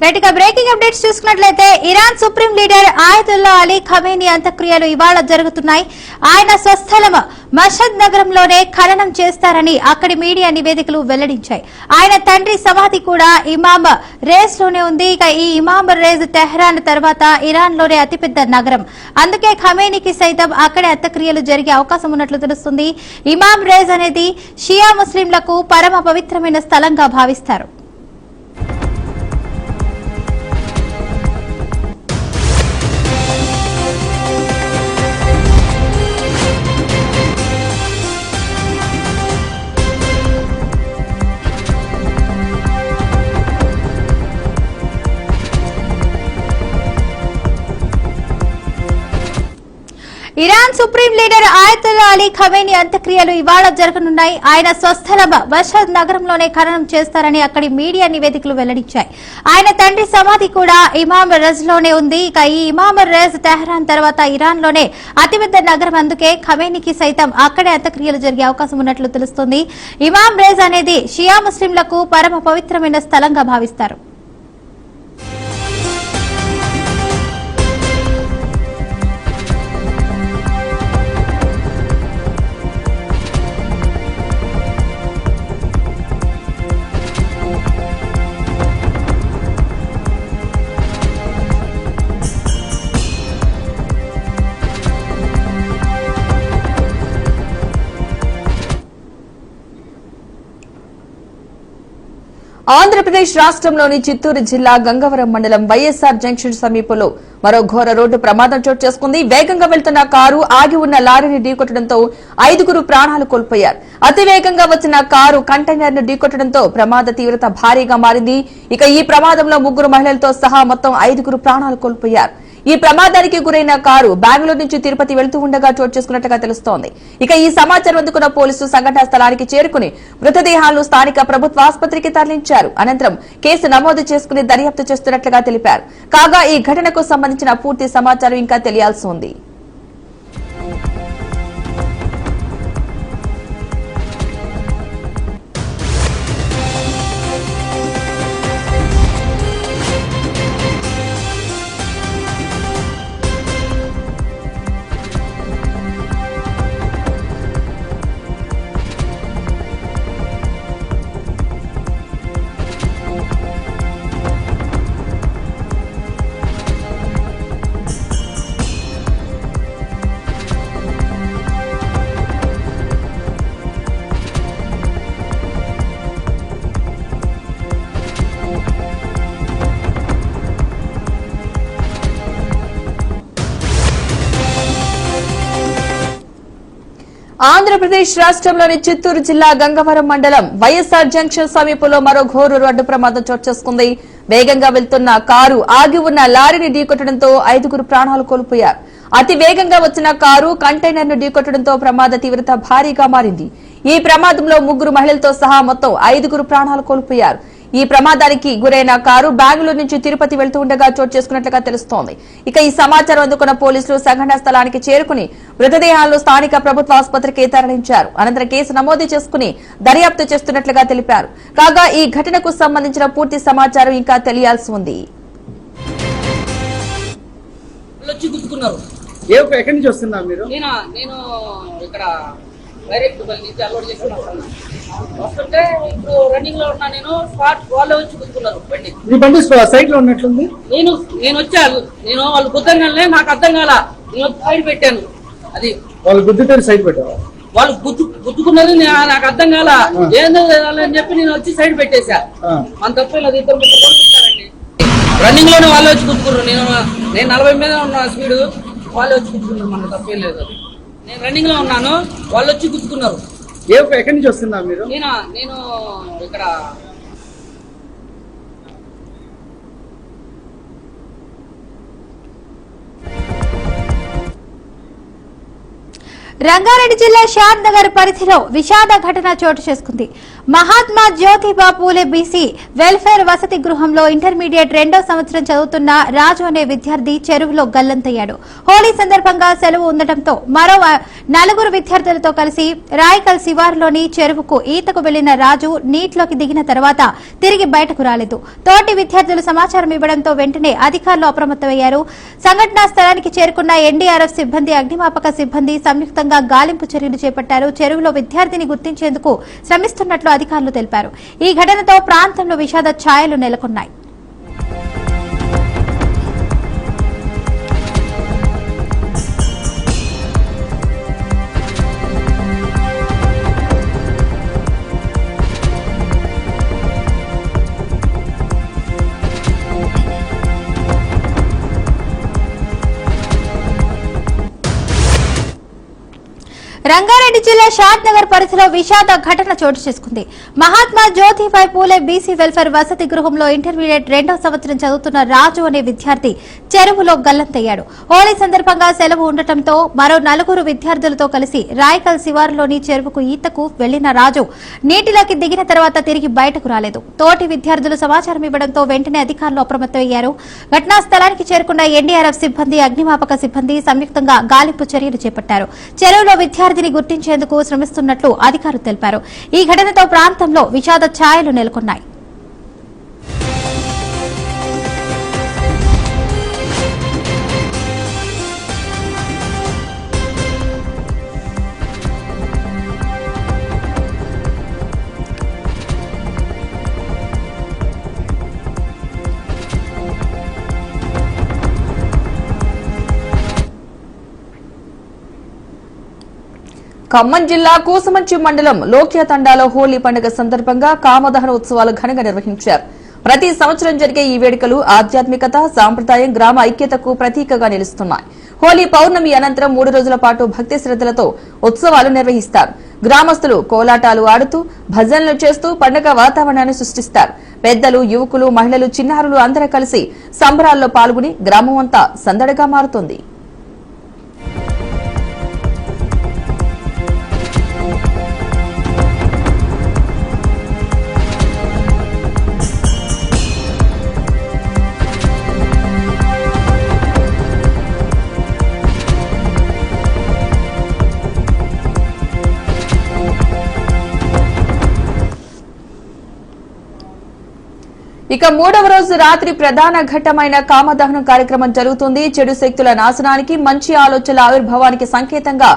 రైట్గా breaking updates చూసుకున్నట్లయితే Iran supreme leader ఆయతుల్లా Ali Khamenei అంత్యక్రియలు ఇవాళ జరుగుతున్నాయి. ఆయన స్వస్థలం మషద్ నగరంలోనే ఖననం చేస్తారని అక్కడి మీడియా నివేదికలు వెల్లడించాయి. ఆయన తండ్రి సమాధి కూడా ఇమామ్ రేజ్ లోనే ఉంది. ఇక ఈ ఇమామ్ రేజ్ టెహ్రాన్ తర్వాత ఇరాన్ లోనే అతిపెద్ద నగరం. అందుకే ఖమేనీకి సైతం అక్కడే అంత్యక్రియలు జరిగే అవకాశం ఉన్నట్లు తెలుస్తుంది. ఇమామ్ రేజ్ అనేది షియా ముస్లింలకు పరమ పవిత్రమైన స్థలంగా భావిస్తారు. Iran supreme leader ఆయతుల్లా Ali Khamenei అంత్యక్రియలు ఇవాళ జరగనున్నాయి. ఆయన స్వస్థలం మషద్ నగరంలోనే ఖననం చేస్తారని అక్కడి మీడియా నివేదికలు వెల్లడించాయి. ఆయన తండ్రి సమాధి కూడా ఇమామ్ రేజ్ లోనే ఉంది. ఇక ఈ ఇమామ్ రేజ్ టెహ్రాన్ తర్వాత ఇరాన్ లోనే అతిపెద్ద నగరం. అందుకే ఖమేనీకి సైతం అక్కడే అంత్యక్రియలు జరిగే అవకాశం ఉన్నట్లు తెలుస్తుంది. ఇమామ్ రేజ్ అనేది షియా ముస్లింలకు పరమ పవిత్రమైన స్థలంగా భావిస్తారు. ఆంధ్రప్రదేశ్ రాష్ట్రంలోని చిత్తూరు జిల్లా గంగవరం మండలం వైఎస్ఆర్ జంక్షన్ సమీపంలో మరో ఘోర రోడ్డు ప్రమాదం చోటు చేసుకుంది. వేగంగా వెళ్తున్న కారు ఆగి ఉన్న లారీని ఢీకొట్టడంతో 5గురు ప్రాణాలు కోల్పోయారు. అతివేగంగా వచ్చిన కారు కంటైనర్ ను ఢీకొట్టడంతో ప్రమాద తీవ్రత భారీగా మారింది. ఇక ఈ ప్రమాదంలో 3 మహిళలతో సహా మొత్తం 5గురు ప్రాణాలు కోల్పోయారు. ఈ ప్రమాదానికి గురైన కారు బెంగళూరు నుంచి తిరుపతి వెళ్తూ ఉండగా చోటు చేసుకున్నట్టుగా తెలుస్తోంది. ఇక ఈ సమాచారం అందుకున్న పోలీసులు సంఘటనా స్థలానికి చేరుకుని మృతదేహాలను స్థానిక ప్రభుత్వ ఆసుపత్రికి తరలించారు. అనంతరం కేసు నమోదు చేసుకుని దర్యాప్తు చేస్తున్నట్లుగా తెలిపారు. కాగా ఈ ఘటనకు సంబంధించిన పూర్తి సమాచారం ఇంకా తెలియాల్సి ఉంది. ఆంధ్రప్రదేశ్ రాష్ట్రంలోని చిత్తూరు జిల్లా గంగవరం మండలం వైఎస్ఆర్ జంక్షన్ సమీపంలో మరో ఘోర రోడ్డు ప్రమాదం చోటు చేసుకుంది. వేగంగా వెళ్తున్న కారు ఆగి ఉన్న లారీని ఢీకొట్టడంతో 5గురు ప్రాణాలు కోల్పోయారు. అతి వేగంగా వచ్చిన కారు కంటైనర్ ను ఢీకొట్టడంతో ప్రమాద తీవ్రత భారీగా మారింది. ఈ ప్రమాదంలో 3 మహిళలతో సహా మొత్తం 5గురు ప్రాణాలు కోల్పోయారు. ఈ ప్రమాదానికి గురైన కారు బెంగళూరు నుంచి తిరుపతి వెళ్తూ ఉండగా చోటు చేసుకున్నట్లుగా తెలుస్తోంది. ఇక ఈ సమాచారం అందుకున్న పోలీసులు సంఘటనా స్థలానికి చేరుకుని మృతదేహాలను స్థానిక ప్రభుత్వ ఆసుపత్రికి తరలించారు. అనంతరం కేసు నమోదు చేసుకుని దర్యాప్తు చేస్తున్నట్లుగా తెలిపారు. కాగా ఈ ఘటనకు సంబంధించిన పూర్తి సమాచారం ఇంకా తెలియాల్సి ఉంది. వస్తుంటే ఇప్పుడు రన్నింగ్ లో ఉన్నా నేను స్పాట్ వాళ్ళే వచ్చి గుద్దుకున్నారు బండి. సైడ్ లో ఉన్నట్లుంది. నేను వచ్చాను. వాళ్ళు గుద్దగానే నాకు అర్థం కాల. నేను సైడ్ పెట్టాను. అది వాళ్ళు గుద్దుతారు సైడ్ పెట్టారు. వాళ్ళు గుద్దుకున్నది నాకు అర్థం కాల. ఏందో అని చెప్పి నేను వచ్చి సైడ్ పెట్టేశా. మన తప్పలేదు. 2 కొడుకుంటారండి. రన్నింగ్ లోనే వాళ్ళే వచ్చి గుద్దుకున్నారు. నేను 40 మీద ఉన్న స్పీడ్ వాళ్ళే వచ్చి గుద్దుకున్నారు. మన తప్పేం లేదు. అది నేను రన్నింగ్ లో ఉన్నాను. వాళ్ళు వచ్చి గుద్దుకున్నారు. ఎక్కడి నుంచి వస్తున్నా మీరు? నేను ఇక్కడ రంగారెడ్డి జిల్లా షాద్ నగర్ పరిధిలో విషాద ఘటన చోటు చేసుకుంది. మహాత్మా జ్యోతిబా పూలే బీసీ వెల్ఫేర్ వసతి గృహంలో ఇంటర్మీడియట్ 2వ సంవత్సరం చదువుతున్న రాజు అనే విద్యార్థి చెరువులో గల్లంతయ్యాడు. హోలీ సందర్భంగా సెలవు ఉండటంతో మరో 4 విద్యార్థులతో కలిసి రాయకల్ శివారులోని చెరువుకు ఈతకు వెళ్లిన రాజు నీటిలోకి దిగిన తర్వాత తిరిగి బయటకు రాలేదు. తోటి విద్యార్థులు సమాచారం ఇవ్వడంతో వెంటనే అధికారులు అప్రమత్తమయ్యారు. సంఘటనా స్థలానికి చేరుకున్న ఎన్డీఆర్ఎఫ్ సిబ్బంది, అగ్నిమాపక సిబ్బంది సంయుక్తంగా గాలింపు చర్యలు చేపట్టారు. చెరువులో విద్యార్థిని గుర్తించేందుకు శ్రమిస్తున్నట్లు అధికారులు తెలిపారు. ఈ ఘటనతో ప్రాంతంలో విషాద ఛాయలు నెలకొన్నాయి. రంగారెడ్డి జిల్లా షాద్ నగర్ పరిధిలో విషాద ఘటన చోటు చేసుకుంది. మహాత్మా జ్యోతిబాయ్ పూలే బీసీ వెల్ఫేర్ వసతి గృహంలో ఇంటర్మీడియట్ 2వ సంవత్సరం చదువుతున్న రాజు అనే విద్యార్థి చెరువులో గల్లంతయ్యాడు. హోలీ సందర్భంగా సెలవు ఉండటంతో మరో 4 విద్యార్థులతో కలిసి రాయకల్ శివారులోని చెరువుకు ఈతకు వెళ్లిన రాజు నీటిలోకి దిగిన తర్వాత తిరిగి బయటకు రాలేదు. తోటి విద్యార్థులు సమాచారం ఇవ్వడంతో వెంటనే అధికారులు అప్రమత్తమయ్యారు. ఘటనా స్థలానికి చేరుకున్న ఎన్డీఆర్ఎఫ్ సిబ్బంది, అగ్నిమాపక సిబ్బంది సంయుక్తంగా గాలింపు చర్యలు చేపట్టారు. చెరువులో విద్యార్థిని గుర్తించేందుకు శ్రమిస్తున్నట్లు అధికారులు తెలిపారు. ఈ ఘటనతో ప్రాంతంలో విషాద ఛాయలు నెలకొన్నాయి. ఖమ్మం జిల్లా కూసమంచి మండలం లోక్యా తండాలో హోలీ పండుగ సందర్భంగా కామదహన ఉత్సవాలు ఘనంగా నిర్వహించారు. ప్రతి సంవత్సరం జరిగే ఈ వేడుకలు ఆధ్యాత్మికత, సాంప్రదాయం, గ్రామ ఐక్యతకు ప్రతీకగా నిలుస్తున్నాయి. హోలీ పౌర్ణమి అనంతరం 3 రోజుల పాటు భక్తి శ్రద్దలతో ఉత్సవాలు నిర్వహిస్తారు. గ్రామస్తులు కోలాటాలు ఆడుతూ, భజనలు చేస్తూ పండుగ వాతావరణాన్ని సృష్టిస్తారు. పెద్దలు, యువకులు, మహిళలు, చిన్నారులు అందరూ కలిసి సంబరాల్లో పాల్గొని గ్రామం అంతా సందడిగా మారుతుంది. ఇక 3వ రోజు రాత్రి ప్రధాన ఘట్టమైన కామదహనం కార్యక్రమం జరుగుతుంది. చెడు శక్తుల నాశనానికి, మంచి ఆలోచనల ఆవిర్భావానికి సంకేతంగా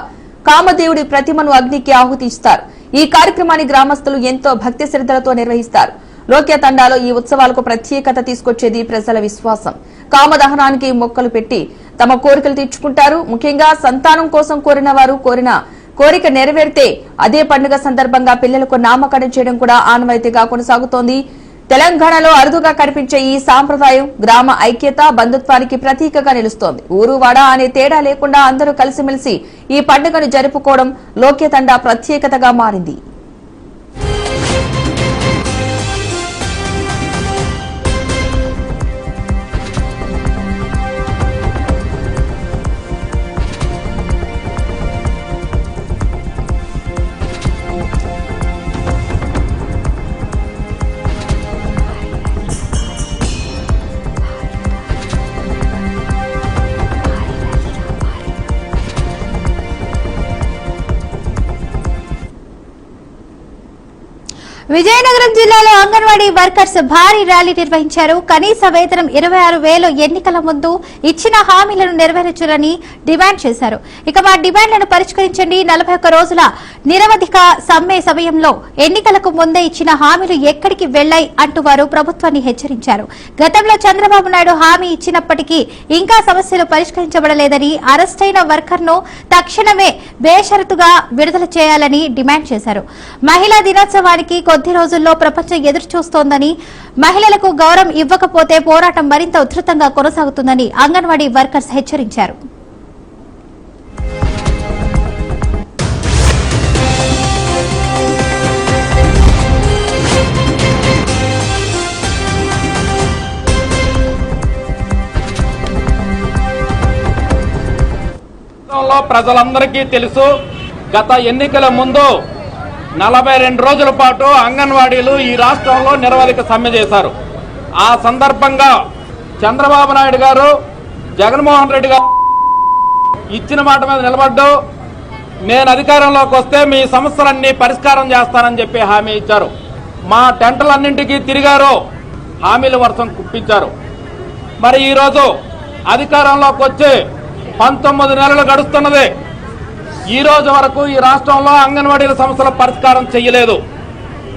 కామదేవుడి ప్రతిమను అగ్నికి ఆహుతి ఇస్తారు. ఈ కార్యక్రమాన్ని గ్రామస్తులు ఎంతో భక్తి శ్రద్దలతో నిర్వహిస్తారు. లోక్యా తండాలో ఈ ఉత్సవాలకు ప్రత్యేకత తీసుకొచ్చేది ప్రజల విశ్వాసం. కామదహనానికి మొక్కలు పెట్టి తమ కోరికలు తీర్చుకుంటారు. ముఖ్యంగా సంతానం కోసం కోరిన వారు కోరిక నెరవేరితే అదే పండుగ సందర్భంగా పిల్లలకు నామకరణం చేయడం కూడా ఆనవాయితీగా కొనసాగుతోంది. తెలంగాణలో అరుదుగా కనిపించే ఈ సాంప్రదాయం గ్రామ ఐక్యత, బంధుత్వానికి ప్రతీకగా నిలుస్తోంది. ఊరు వాడ అనే తేడా లేకుండా అందరూ కలిసిమెలిసి ఈ పండుగను జరుపుకోవడం లోక్యా తండా ప్రత్యేకతగా మారింది. విజయనగరం జిల్లాలో అంగన్వాడీ వర్కర్స్ భారీ ర్యాలీ నిర్వహించారు. కనీస వేతనం 26,000 ఎన్నికల ముందు ఇచ్చిన హామీలను నెరవేర్చాలని డిమాండ్ చేశారు. ఇక మా డిమాండ్లను పరిష్కరించండి, 41 రోజుల నిరవధిక సమ్మె సమయంలో ఎన్నికలకు ముందే ఇచ్చిన హామీలు ఎక్కడికి వెళ్లాయి అంటూ వారు ప్రభుత్వాన్ని హెచ్చరించారు. గతంలో చంద్రబాబు నాయుడు హామీ ఇచ్చినప్పటికీ ఇంకా సమస్యలు పరిష్కరించబడలేదని, అరెస్టైన వర్కర్ను తక్షణమే బేషరతుగా విడుదల చేయాలని డిమాండ్ చేశారు. మహిళా దినోత్సవానికి కొద్ది రోజుల్లో ప్రపంచం ఎదురుచూస్తోందని, మహిళలకు గౌరవం ఇవ్వకపోతే పోరాటం మరింత ఉధృతంగా కొనసాగుతుందని అంగన్వాడీ వర్కర్స్ హెచ్చరించారు. ప్రజలందరికీ తెలుసు, గత ఎన్నికల ముందు 42 రోజుల పాటు అంగన్వాడీలు ఈ రాష్ట్రంలో నిరవధిక సమ్మె చేశారు. ఆ సందర్భంగా చంద్రబాబు నాయుడు గారు, జగన్మోహన్ రెడ్డి గారు ఇచ్చిన మాట మీద నిలబడ్డు నేను అధికారంలోకి వస్తే మీ సమస్యలన్నీ పరిష్కారం చేస్తానని చెప్పి హామీ ఇచ్చారు. మా టెంటలన్నింటికీ తిరిగారు, హామీల వర్షం కుప్పించారు. మరి ఈరోజు అధికారంలోకి వచ్చి 19 నెలలు గడుస్తున్నది. ఈ రోజు వరకు ఈ రాష్ట్రంలో అంగన్వాడీల సమస్యల పరిష్కారం చేయలేదు.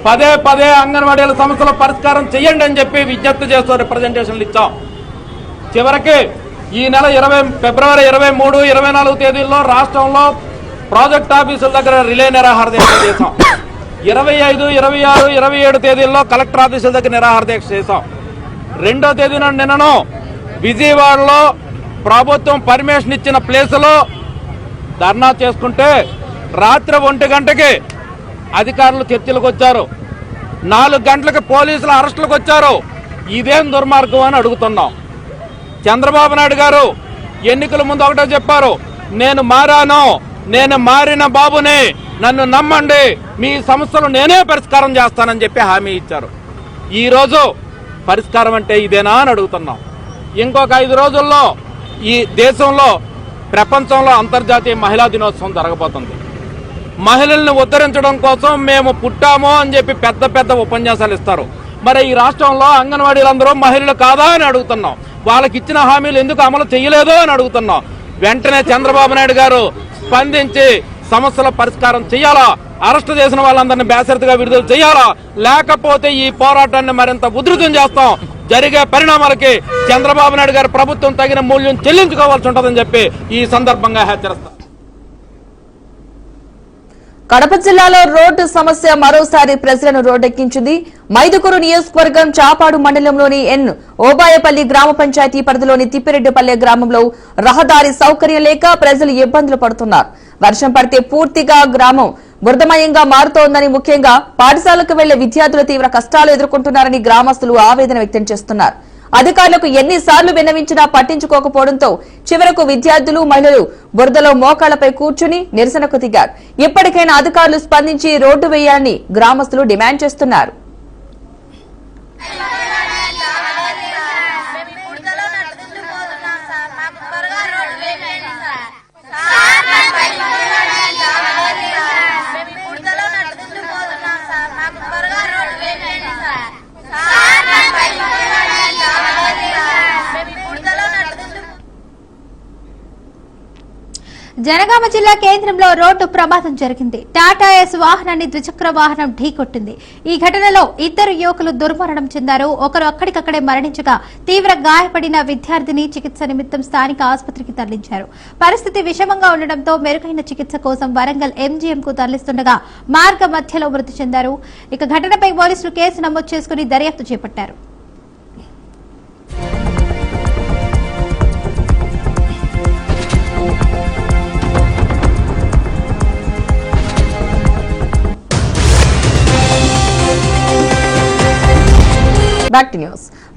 పదే పదే అంగన్వాడీల సమస్యల పరిష్కారం చేయండి అని చెప్పి విజ్ఞప్తి చేస్తూ రిప్రజెంటేషన్లు ఇచ్చాం. చివరికి ఈ నెల ఫిబ్రవరి 23, 24 తేదీల్లో రాష్ట్రంలో ప్రాజెక్ట్ ఆఫీసుల దగ్గర రిలే నిరాహార దీక్ష చేశాం. 25, 26, 27 తేదీల్లో కలెక్టర్ ఆఫీసుల దగ్గర నిరాహార దీక్ష చేశాం. 2వ తేదీన నిన్నను విజయవాడలో ప్రభుత్వం పర్మిషన్ ఇచ్చిన ప్లేసులో ధర్నా చేసుకుంటే రాత్రి 1 గంటకి అధికారులు చర్చలకు వచ్చారు. 4 గంటలకు పోలీసుల అరెస్టులకు వచ్చారు. ఇదేం దుర్మార్గం అని అడుగుతున్నాం. చంద్రబాబు నాయుడు గారు ఎన్నికల ముందు ఒకటే చెప్పారు, నేను మారాను, నేను మారిన బాబుని, నన్ను నమ్మండి, మీ సమస్యలు నేనే పరిష్కారం చేస్తానని చెప్పి హామీ ఇచ్చారు. ఈరోజు పరిష్కారం అంటే ఇదేనా అని అడుగుతున్నాం. ఇంకొక 5 రోజుల్లో ఈ దేశంలో, ప్రపంచంలో అంతర్జాతీయ మహిళా దినోత్సవం జరగబోతుంది. మహిళల్ని ఉద్ధరించడం కోసం మేము పుట్టాము అని చెప్పి పెద్ద పెద్ద ఉపన్యాసాలు ఇస్తారు. మరి ఈ రాష్ట్రంలో అంగన్వాడీలందరూ మహిళలు కాదా అని అడుగుతున్నాం. వాళ్ళకి ఇచ్చిన హామీలు ఎందుకు అమలు చేయలేదో అని అడుగుతున్నాం. వెంటనే చంద్రబాబు నాయుడు గారు స్పందించి సమస్యల పరిష్కారం చేయాలా, అరెస్టు చేసిన వాళ్ళందరినీ బేషరతుగా విడుదల చేయాలా, లేకపోతే ఈ పోరాటాన్ని మరింత ఉధృతం చేస్తాం. జరిగే పరిణామాలకి చంద్రబాబు నాయుడు గారి ప్రభుత్వం తగిన మూల్యం చెల్లించుకోవాల్సి ఉంటుందని చెప్పి ఈ సందర్భంగా హెచ్చరిస్తాం. కడప జిల్లాలో రోడ్డు సమస్య మరోసారి ప్రజలను రోడ్డెక్కించింది. మైదుకూరు నియోజకవర్గం చాపాడు మండలంలోని ఓబాయపల్లి గ్రామ పంచాయతీ పరిధిలోని తిప్పిరెడ్డిపల్లె గ్రామంలో రహదారి సౌకర్యం లేక ప్రజలు ఇబ్బందులు పడుతున్నారు. వర్షం పడితే పూర్తిగా గ్రామం బురదమయంగా మారుతోందని, ముఖ్యంగా పాఠశాలకు వెళ్లే విద్యార్థులు తీవ్ర కష్టాలు ఎదుర్కొంటున్నారని గ్రామస్తులు ఆవేదన వ్యక్తం చేస్తున్నారు. అధికారులకు ఎన్నిసార్లు విన్నవించినా పట్టించుకోకపోవడంతో చివరకు విద్యార్థులు, మహిళలు బురదలో మోకాళ్లపై కూర్చుని నిరసనకు దిగారు. ఇప్పటికైనా అధికారులు స్పందించి రోడ్డు వేయాలని గ్రామస్తులు డిమాండ్ చేస్తున్నారు. జనగామ జిల్లా కేంద్రంలో రోడ్డు ప్రమాదం జరిగింది. టాటా ఎస్ వాహనాన్ని ద్విచక్ర వాహనం ఢీకొట్టింది. ఈ ఘటనలో 2 యువకులు దుర్మరణం చెందారు. ఒకరు అక్కడికక్కడే మరణించగా తీవ్ర గాయపడిన విద్యార్థిని చికిత్స నిమిత్తం స్థానిక ఆసుపత్రికి తరలించారు. పరిస్థితి విషమంగా ఉండడంతో మెరుగైన చికిత్స కోసం వరంగల్ ఎంజీఎంకు తరలిస్తుండగా మార్గ మధ్యలో మృతి చెందారు. ఇక ఘటనపై పోలీసులు కేసు నమోదు చేసుకుని దర్యాప్తు చేపట్టారు.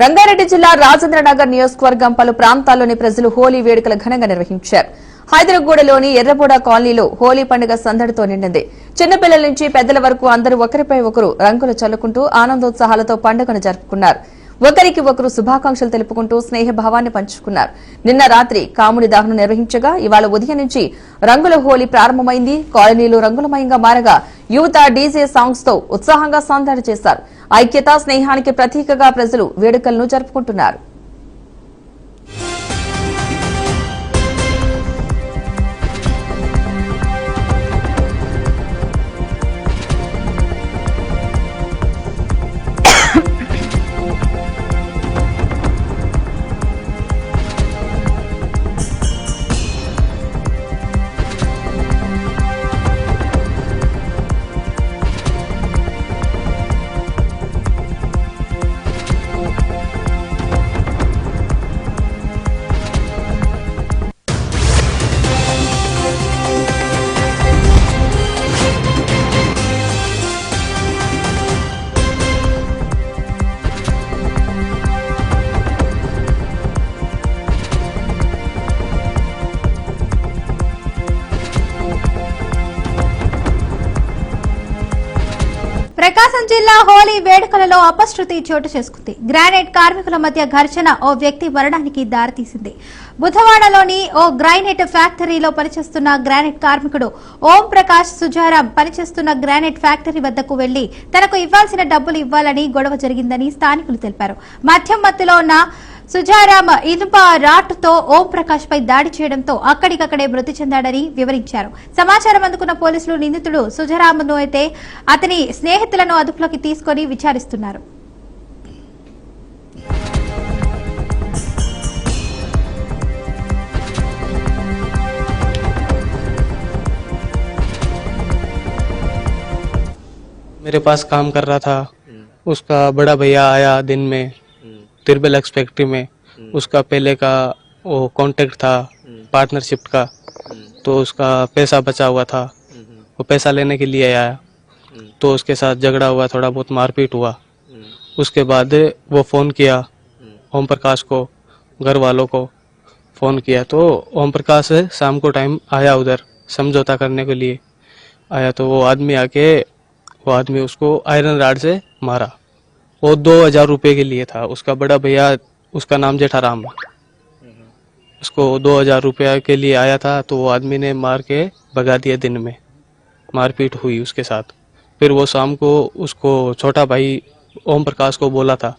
రంగారెడ్డి జిల్లా రాజేంద్రనగర్ నియోజకవర్గం పలు ప్రాంతాల్లోని ప్రజలు హోలీ వేడుకలు ఘనంగా నిర్వహించారు. హైదరాబాద్లోని ఎర్రబోడ కాలనీలో హోలీ పండుగ సందడితో నిండింది. చిన్నపిల్లల నుంచి పెద్దల వరకు అందరూ ఒకరిపై ఒకరు రంగులు చల్లుకుంటూ ఆనందోత్సాహాలతో పండుగను జరుపుకున్నారు. ఒకరికి ఒకరు శుభాకాంక్షలు తెలుపుకుంటూ స్నేహభావాన్ని పంచుకున్నారు. నిన్న రాత్రి కాముడి దహనం నిర్వహించగా ఇవాళ ఉదయం నుంచి రంగుల హోలీ ప్రారంభమైంది. కాలనీలు రంగులమయంగా మారగా యువత డీజే సాంగ్స్ తో ఉత్సాహంగా సందడి చేశారు. ఐక్యత, స్నేహానికి ప్రతీకగా ప్రజలు వేడుకలను జరుపుకుంటున్నారు. ప్రకాశం జిల్లా హోలీ వేడుకలలో అపశృతి చోటు చేసుకుంది. గ్రానైట్ కార్మికుల మధ్య ఘర్షణ ఓ వ్యక్తి మరణానికి దారితీసింది. బుధవాడలోని ఓ గ్రానైట్ ఫ్యాక్టరీలో పనిచేస్తున్న గ్రానైట్ కార్మికుడు ఓం ప్రకాష్ సుజారాం పనిచేస్తున్న గ్రానైట్ ఫ్యాక్టరీ వద్దకు వెళ్లి తనకు ఇవ్వాల్సిన డబ్బులు ఇవ్వాలని గొడవ జరిగిందని స్థానికులు తెలిపారు. మద్యం మత్తులో ఉన్న సుజారాం ఇనుప రాటుతో ఓం ప్రకాష్ పై దాడి చేయడంతో అక్కడికక్కడే మృతి చెందాడని వివరించారు. సమాచారం అందుకున్న పోలీసులు నిందితుడు సుజారాంను అయితే అతని స్నేహితులను అదుపులోకి తీసుకుని విచారిస్తున్నారు. मेरे पास काम कर रहा था, उसका बड़ा भैया आया दिन में तिरबल एक्स फैक्ट्री में। उसका पहले का वो कॉन्टेक्ट था पार्टनरशिप का, तो उसका पैसा बचा हुआ था, वो पैसा लेने के लिए आया, तो उसके साथ झगड़ा हुआ, थोड़ा बहुत मारपीट हुआ। उसके बाद वो फ़ोन किया ओम प्रकाश को, घर वालों को फ़ोन किया, तो ओम प्रकाश शाम को टाइम आया उधर समझौता करने के लिए आया, तो वो आदमी उसको आयरन राड से मारा। वो 2000 रुपये के लिए था। उसका बड़ा भैया, उसका नाम जेठाराम, उसको 2000 रुपया के लिए आया था, तो वो आदमी ने मार के भगा दिया। दिन में मारपीट हुई उसके साथ। फिर वो शाम को उसको छोटा भाई ओम प्रकाश को बोला था,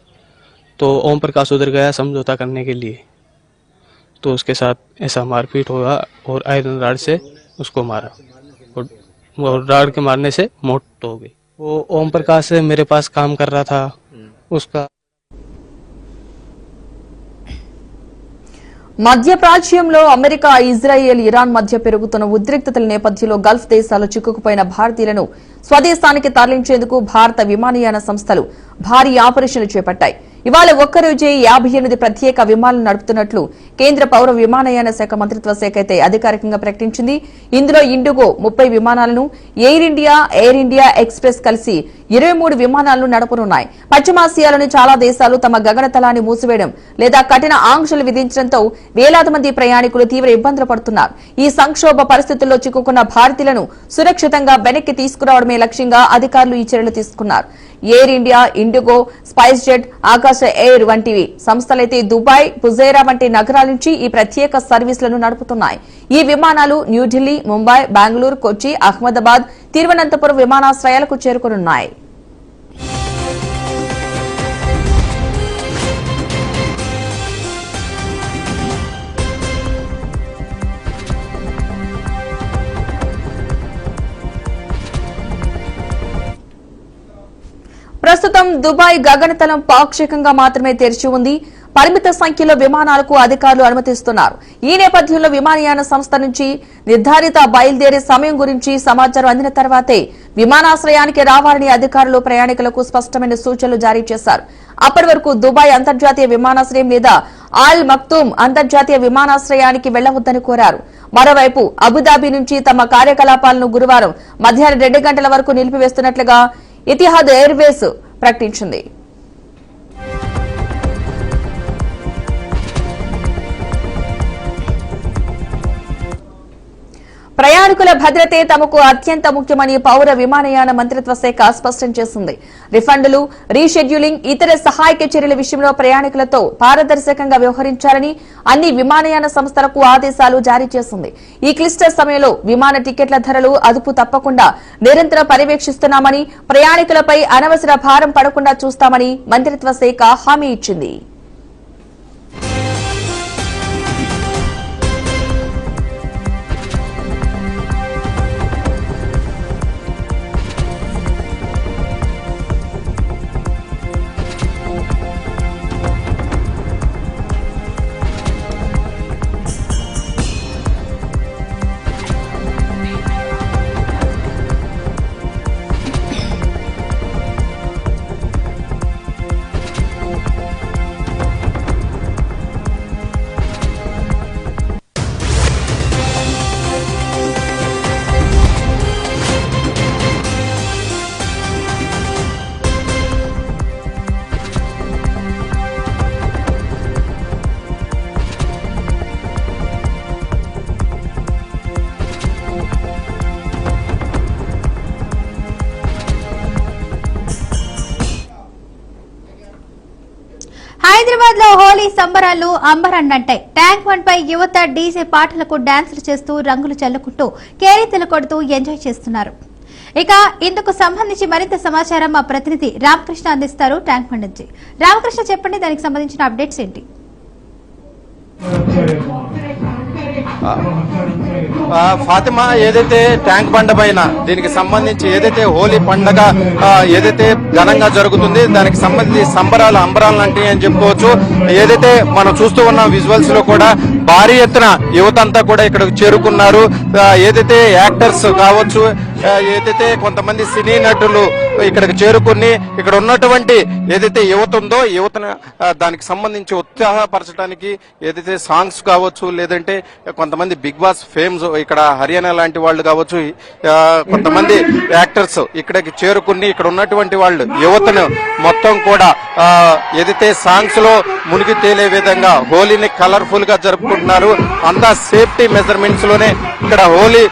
तो ओम प्रकाश उधर गया समझौता करने के लिए, तो उसके साथ ऐसा मारपीट हुआ और आयरन राड से उसको मारा और राड के मारने से मौत हो गई। वो ओम प्रकाश मेरे पास काम कर रहा था, उसका మధ్యప్రాచ్యంలో అమెరికా, ఇజ్రాయెల్, ఇరాన్ మధ్య పెరుగుతున్న ఉద్రిక్తతల నేపథ్యంలో గల్ఫ్ దేశాల్లో చిక్కుకుపోయిన భారతీయులను స్వదేశానికి తరలించేందుకు భారత విమానయాన సంస్థలు భారీ ఆపరేషన్లు చేపట్టాయి. ఇవాళ ఒక్కరోజే 58 ప్రత్యేక విమానాలు నడుపుతున్నట్లు కేంద్ర పౌర విమానయాన శాఖ మంత్రిత్వ శాఖ అయితే అధికారికంగా ప్రకటించింది. ఇందులో ఇండిగో 30 విమానాలను, ఎయిర్ ఇండియా ఎక్స్ప్రెస్ కలిసి 23 విమానాలను నడపనున్నాయి. పశ్చిమాసియాలోని చాలా దేశాలు తమ గగనతలాన్ని మూసివేయడం లేదా కఠిన ఆంక్షలు విధించడంతో వేలాది మంది ప్రయాణికులు తీవ్ర ఇబ్బందులు పడుతున్నారు. ఈ సంక్షోభ పరిస్థితుల్లో చిక్కుకున్న భారతీయులను సురక్షితంగా వెనక్కి తీసుకురావడమే లక్ష్యంగా అధికారులు ఈ చర్యలు తీసుకున్నారు. Air India, IndiGo, spice jet, ఆకాశ ఎయిర్ వంటి సంస్థలైతే దుబాయ్, ఫుజైరా వంటి నగరాల నుంచి ఈ ప్రత్యేక సర్వీసులను నడుపుతున్నాయి. ఈ విమానాలు న్యూఢిల్లీ, ముంబై, బెంగళూరు, కొచ్చి, అహ్మదాబాద్, తిరువనంతపురం విమానాశ్రయాలకు చేరుకోనున్నాయి. ప్రస్తుతం దుబాయ్ గగనతలం పాక్షికంగా మాత్రమే తెరిచి ఉంది. పరిమిత సంఖ్యలో విమానాలకు అధికారులు అనుమతిస్తున్నారు. ఈ నేపథ్యంలో విమానయాన సంస్థ నుంచి నిర్ధారిత బయలుదేరే సమయం గురించి సమాచారం అందిన తర్వాతే విమానాశ్రయానికి రావాలని అధికారులు ప్రయాణికులకు స్పష్టమైన సూచనలు జారీ చేశారు. అప్పటి వరకు దుబాయ్ అంతర్జాతీయ విమానాశ్రయం లేదా ఆల్ మక్తూమ్ అంతర్జాతీయ విమానాశ్రయానికి వెళ్లవద్దని కోరారు. మరోవైపు అబుదాబి నుంచి తమ కార్యకలాపాలను గురువారం మధ్యాహ్నం 2 గంటల వరకు నిలిపివేస్తున్నట్లుగా ఇతిహాద్ ఎయిర్వేస్ ప్రకటించింది. ప్రయాణికుల భద్రతే తమకు అత్యంత ముఖ్యమని పౌర విమానయాన మంత్రిత్వ శాఖ స్పష్టం చేసింది. రిఫండ్లు, రీషెడ్యూలింగ్, ఇతర సహాయక చర్యల విషయంలో ప్రయాణికులతో పారదర్శకంగా వ్యవహరించాలని అన్ని విమానయాన సంస్థలకు ఆదేశాలు జారీ చేసింది. ఈ క్లిష్ట సమయంలో విమాన టికెట్ల ధరలు అదుపు తప్పకుండా నిరంతరం పర్యవేక్షిస్తున్నామని, ప్రయాణికులపై అనవసర భారం పడకుండా చూస్తామని మంత్రిత్వ శాఖ హామీ ఇచ్చింది. హైదరాబాద్ లో హోలీ సంబరాలు అంబరన్నంటాయి. ట్యాంక్ బండ్ పై యువత డీజే పాటలకు డాన్సులు చేస్తూ రంగులు చల్లుకుంటూ కేరింతలు కొడుతూ ఎంజాయ్ చేస్తున్నారు. ఇక ఇందుకు సంబంధించి మరింత సమాచారం మా ప్రతినిధి రామకృష్ణ అందిస్తారు ట్యాంక్ బండ్ నుంచి. రామకృష్ణ, చెప్పండి, దానికి సంబంధించిన అప్డేట్స్ ఏంటి? ఫాతిమా, ఏదైతే ట్యాంక్ బండ పైన దీనికి సంబంధించి ఏదైతే హోలీ పండగ ఏదైతే ఘనంగా జరుగుతుంది, దానికి సంబంధించి సంబరాలు అంబరాలు అంటే అని చెప్పుకోవచ్చు. ఏదైతే మనం చూస్తూ ఉన్న విజువల్స్ లో కూడా భారీ ఎత్తున యువత అంతా కూడా ఇక్కడికి చేరుకున్నారు. ఏదైతే యాక్టర్స్ కావచ్చు, ఏదైతే కొంతమంది సినీ నటులు ఇక్కడికి చేరుకుని ఇక్కడ ఉన్నటువంటి ఏదైతే యువత ఉందో యువతను దానికి సంబంధించి ఉత్సాహపరచడానికి ఏదైతే సాంగ్స్ కావచ్చు, లేదంటే కొంతమంది బిగ్ బాస్ ఫేమ్స్ ఇక్కడ హర్యానా లాంటి వాళ్ళు కావచ్చు, కొంతమంది యాక్టర్స్ ఇక్కడికి చేరుకుని ఇక్కడ ఉన్నటువంటి వాళ్ళు యువతను మొత్తం కూడా ఏదైతే సాంగ్స్ లో మునిగి తేలే విధంగా హోలీని కలర్ఫుల్ గా జరుపుకుంటున్నారు. అంతా సేఫ్టీ మెజర్మెంట్స్ లోనే ఇక్కడ హోలీ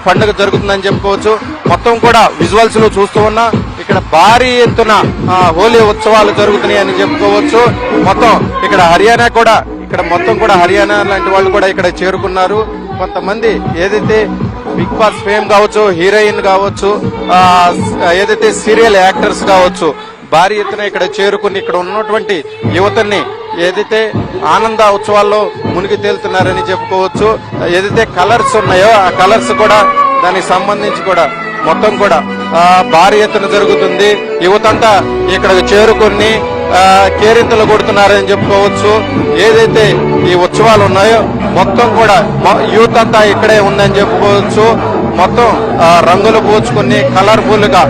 పండుగ జరుగుతుందని చెప్పుకోవచ్చు. మొత్తం కూడా విజువల్స్ లో చూస్తూ ఉన్నా ఇక్కడ భారీ ఎత్తున హోలీ ఉత్సవాలు జరుగుతున్నాయి అని చెప్పుకోవచ్చు. మొత్తం ఇక్కడ హర్యానా కూడా మొత్తం కూడా హర్యానా లాంటి వాళ్ళు కూడా ఇక్కడ చేరుకున్నారు. కొంతమంది ఏదైతే బిగ్ బాస్ ఫేమ్ కావచ్చు, హీరోయిన్ కావచ్చు, ఏదైతే సీరియల్ యాక్టర్స్ కావచ్చు, భారీ ఎత్తున ఇక్కడ చేరుకుని ఇక్కడ ఉన్నటువంటి యువతని ఏదైతే ఆనంద ఉత్సవాల్లో మునిగి తేలుతున్నారని చెప్పుకోవచ్చు. ఏదైతే కలర్స్ ఉన్నాయో ఆ కలర్స్ కూడా దానికి సంబంధించి కూడా మొత్తం కూడా భారీ ఎత్తున జరుగుతుంది. యువతంతా ఇక్కడికి చేరుకుని కేరింతలు కొడుతున్నారని చెప్పుకోవచ్చు. ఏదైతే ఈ ఉత్సవాలు ఉన్నాయో మొత్తం కూడా యూత్ అంతా ఇక్కడే ఉందని చెప్పుకోవచ్చు. మొత్తం రంగులు పూచుకుని కలర్ఫుల్ గా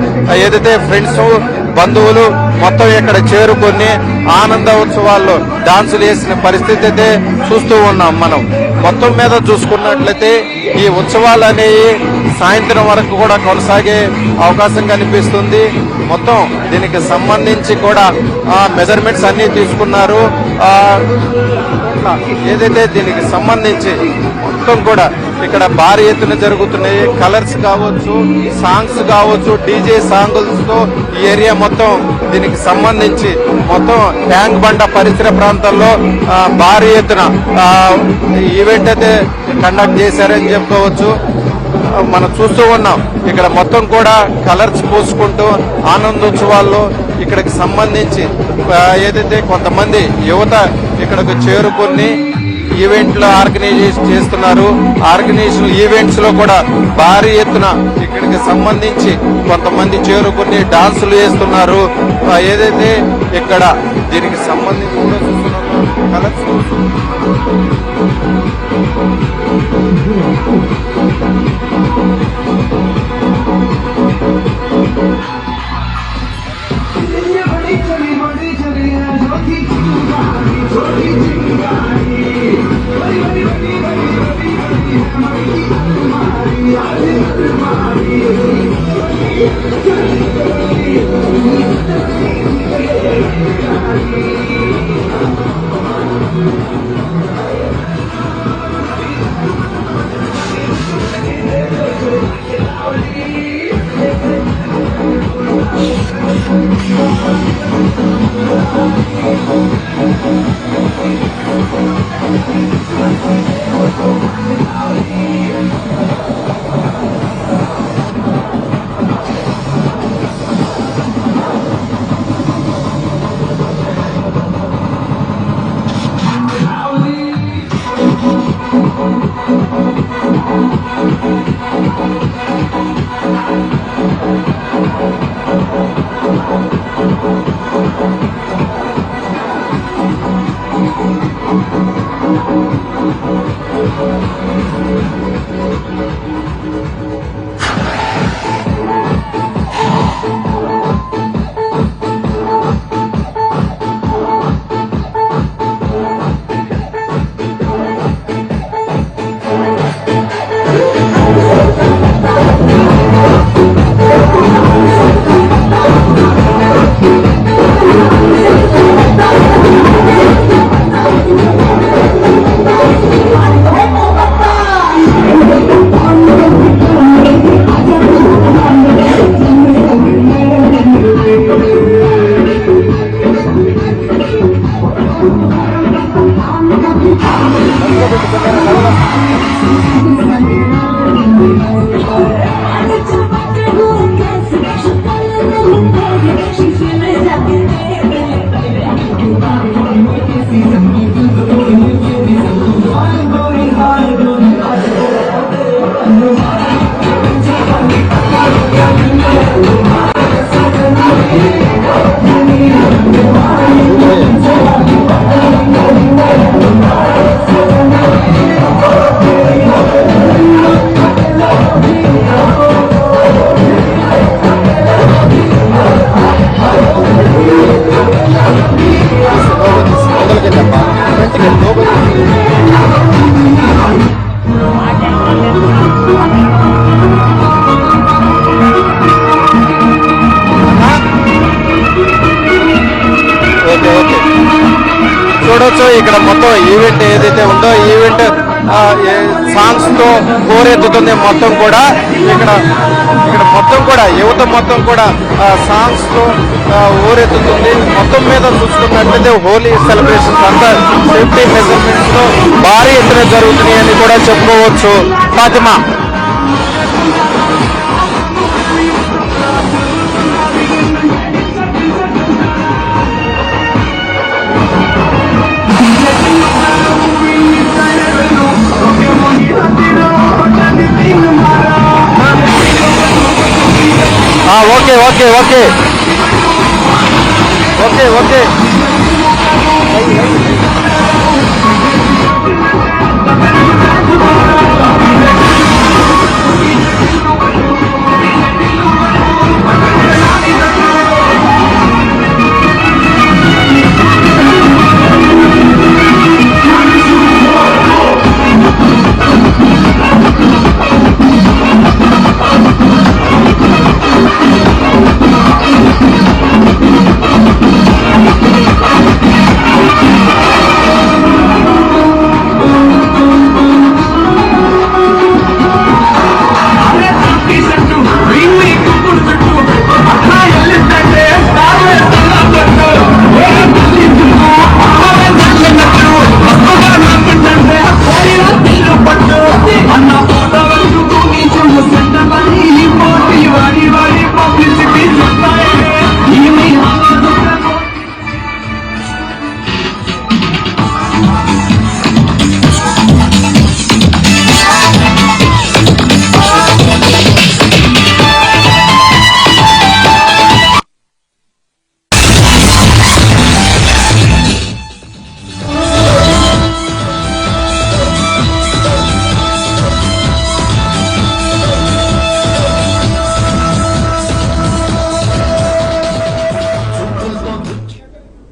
ఏదైతే ఫ్రెండ్స్ బంధువులు మొత్తం ఇక్కడ చేరుకుని ఆనంద ఉత్సవాల్లో డాన్సులు వేసిన పరిస్థితి అయితే చూస్తూ ఉన్నాం. మనం మొత్తం మీద చూసుకున్నట్లయితే ఈ ఉత్సవాలు అనేవి సాయంత్రం వరకు కూడా కొనసాగే అవకాశం కనిపిస్తుంది. మొత్తం దీనికి సంబంధించి కూడా మెజర్మెంట్స్ అన్ని తీసుకున్నారు. ఏదైతే దీనికి సంబంధించి మొత్తం కూడా ఇక్కడ భారీ ఎత్తున జరుగుతున్నాయి. కలర్స్ కావచ్చు, సాంగ్స్ కావచ్చు, డీజే సాంగులతో ఈ ఏరియా మొత్తం దీనికి సంబంధించి మొత్తం ట్యాంక్ బండ పరిసర ప్రాంతాల్లో భారీ ఎత్తున ఈవెంట్ అయితే కండక్ట్ చేశారని చెప్పుకోవచ్చు. మనం చూస్తూ ఉన్నాం ఇక్కడ మొత్తం కూడా కలర్స్ పూసుకుంటూ ఆనందోత్సవాల్లో ఇక్కడికి సంబంధించి ఏదైతే కొంతమంది యువత ఇక్కడికి చేరుకుని ఈవెంట్లు ఆర్గనైజ్ చేస్తున్నారు. ఆర్గనైజేషన్ ఈవెంట్స్ లో కూడా భారీ ఎత్తున ఇక్కడికి సంబంధించి కొంతమంది చేరుకుని డాన్సులు వేస్తున్నారు. ఏదైతే ఇక్కడ దీనికి సంబంధించి కూడా చూస్తున్నాము కలర్స్. చూడొచ్చు ఇక్కడ మొత్తం ఈవెంట్ ఏదైతే ఉందో ఈవెంట్ సాంగ్స్ తో కోరెత్తుతుంది మొత్తం కూడా ఇక్కడ మొత్తం కూడా యువత మొత్తం కూడా సాంగ్స్ తో ఊరెత్తుతుంది. మొత్తం మీద చూసుకున్నట్లయితే హోలీ సెలబ్రేషన్స్ అంతా సేఫ్టీ మెజర్మెంట్స్ తో భారీ ఎత్తున జరుగుతున్నాయి అని కూడా చెప్పుకోవచ్చు. Fatima. Okay okay okay okay okay